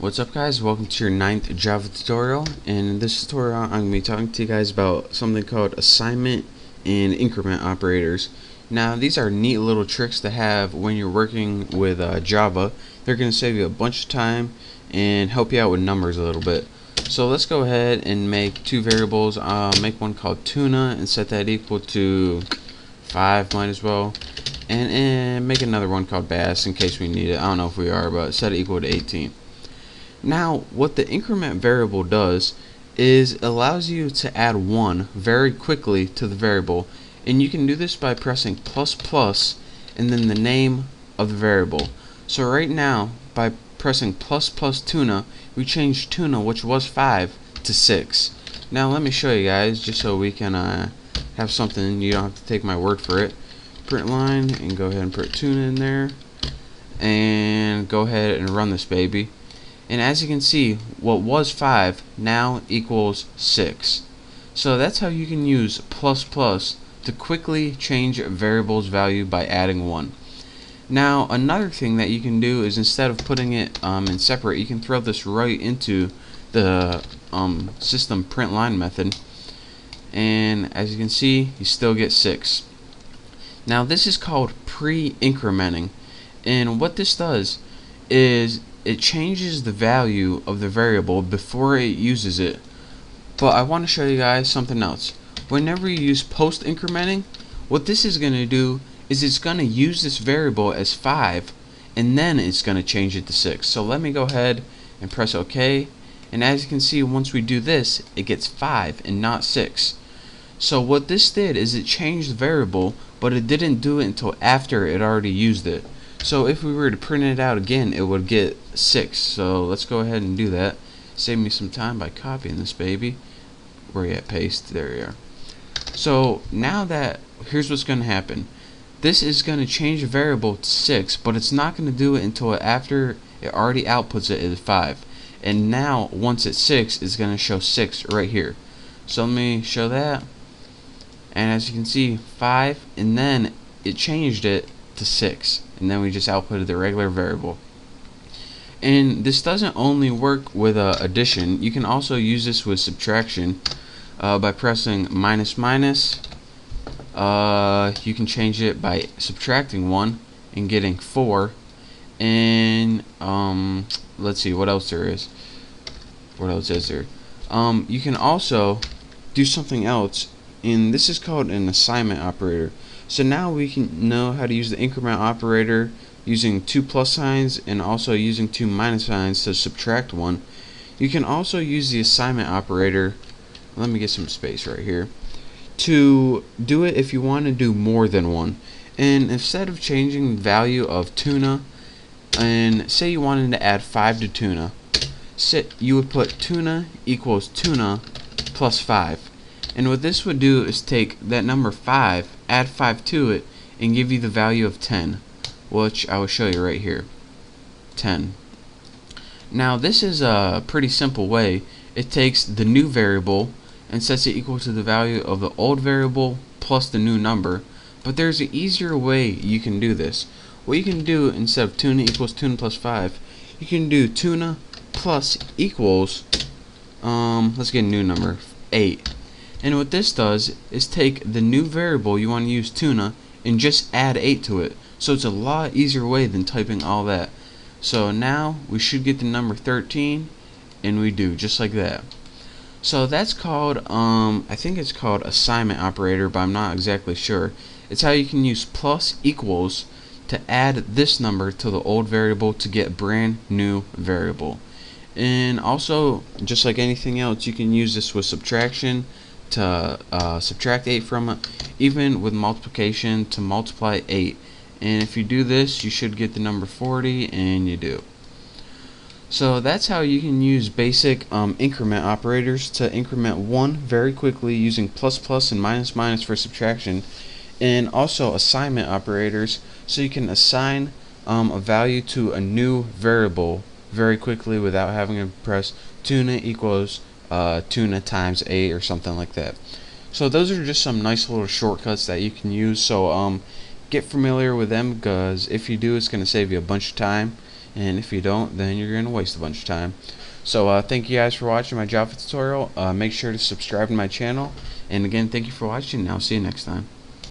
What's up, guys? Welcome to your 9th Java tutorial. And in this tutorial I'm going to be talking to you guys about something called assignment and increment operators. Now these are neat little tricks to have when you're working with Java. They're going to save you a bunch of time and help you out with numbers a little bit. So let's go ahead and make two variables. Make one called tuna and set that equal to 5, might as well. And make another one called bass in case we need it. I don't know if we are, but set it equal to 18. Now what the increment variable does is allows you to add 1 very quickly to the variable, and you can do this by pressing ++ and then the name of the variable. So right now by pressing ++ tuna, we changed tuna, which was 5, to 6. Now let me show you guys just so we can have something. You don't have to take my word for it. Print line and go ahead and put tuna in there and go ahead and run this baby. And as you can see, what was 5 now equals 6. So that's how you can use ++ to quickly change a variable's value by adding 1. Now another thing that you can do is, instead of putting it in separate, you can throw this right into the system print line method, and as you can see, you still get 6. Now this is called pre-incrementing, and what this does is it changes the value of the variable before it uses it. But I want to show you guys something else. Whenever you use post-incrementing, what this is going to do is it's going to use this variable as 5 and then it's going to change it to 6. So let me go ahead and press OK, and as you can see, once we do this, it gets 5 and not 6. So what this did is it changed the variable, but it didn't do it until after it already used it. So if we were to print it out again, it would get 6. So let's go ahead and do that. Save me some time by copying this baby. Where you at? Paste. There you are. So now that, here's what's going to happen. This is going to change the variable to 6, but it's not going to do it until after it already outputs it as 5. And now once it's 6, it's going to show 6 right here. So let me show that. And as you can see, 5, and then it changed it to 6, and then we just outputted the regular variable. And this doesn't only work with addition. You can also use this with subtraction by pressing -. You can change it by subtracting 1 and getting 4. And let's see what else there is. What else is there? You can also do something else, and this is called an assignment operator. So now we can know how to use the increment operator using 2 plus signs and also using 2 minus signs to subtract 1. You can also use the assignment operator, let me get some space right here, to do it if you want to do more than 1. And instead of changing the value of tuna, and say you wanted to add 5 to tuna, you would put tuna equals tuna plus 5. And what this would do is take that number 5, add 5 to it, and give you the value of 10, which I will show you right here. 10. Now this is a pretty simple way. It takes the new variable and sets it equal to the value of the old variable plus the new number. But there's an easier way you can do this. What you can do, instead of tuna equals tuna plus 5, you can do tuna plus equals, let's get a new number, 8. And what this does is take the new variable you want to use, tuna, and just add 8 to it. So it's a lot easier way than typing all that. So now we should get the number 13, and we do, just like that. So that's called, I think it's called assignment operator, but I'm not exactly sure. It's how you can use plus equals to add this number to the old variable to get brand new variable. And also, just like anything else, you can use this with subtraction to subtract 8 from it, even with multiplication to multiply 8. And if you do this, you should get the number 40, and you do. So that's how you can use basic increment operators to increment 1 very quickly using ++ and -— for subtraction, and also assignment operators so you can assign a value to a new variable very quickly without having to press tuna equals tuna times 8 or something like that. So those are just some nice little shortcuts that you can use. So get familiar with them, because if you do, it's going to save you a bunch of time and if you don't, then you're going to waste a bunch of time. So thank you guys for watching my Java tutorial. Make sure to subscribe to my channel, and again, thank you for watching, and I'll see you next time.